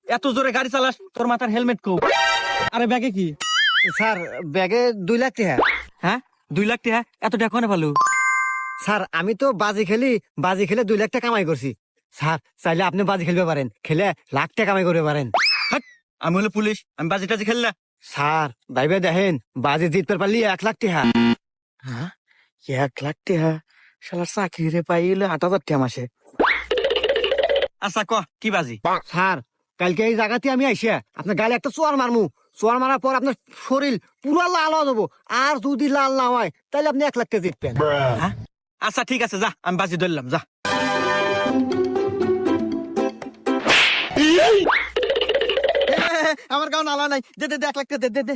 এত জোরে গাড়ি চালাস, তোর মাথার হেলমেট কো? আরে ব্যাগে কি? স্যার ব্যাগে 2 লাখ টাকা। হ্যাঁ 2 লাখ টাকা? এত টাকা কোনে পালু? স্যার আমি তো বাজি খেলে 2 লাখ টাকা কামাই করছি। স্যার চাইলে আপনি বাজি খেলতে পারেন, খেলে লাখ টাকা কামাই করতে পারেন। হাট, আমি হলো পুলিশ, আমি বাজি টাজি খেললা? স্যার ভাইবে দেখেন, বাজি জিততে পারলি 1 লাখ টাকা। হ্যাঁ 1 লাখ টাকা? শালা চাকরি রে পাইলে 8,000 টাকা মাসে। আচ্ছা ক কি বাজি? স্যার কালকে এই জায়গাতে আমি আইসা আপনার গালে একটা চোয়ার মারমু। চোয়ার মারার পর আপনার শরীর পুরো লাল হয়ে যাবো। আর যদি লাল না হয় তাহলে আপনি 1 লাখ টাকা জিতবেন। হ্যাঁ আচ্ছা ঠিক আছে, যা আমি বাজি ধরলাম, যা। আমার গাও নালা নাই, দে দে 1 লাখ টাকা দে দে দে।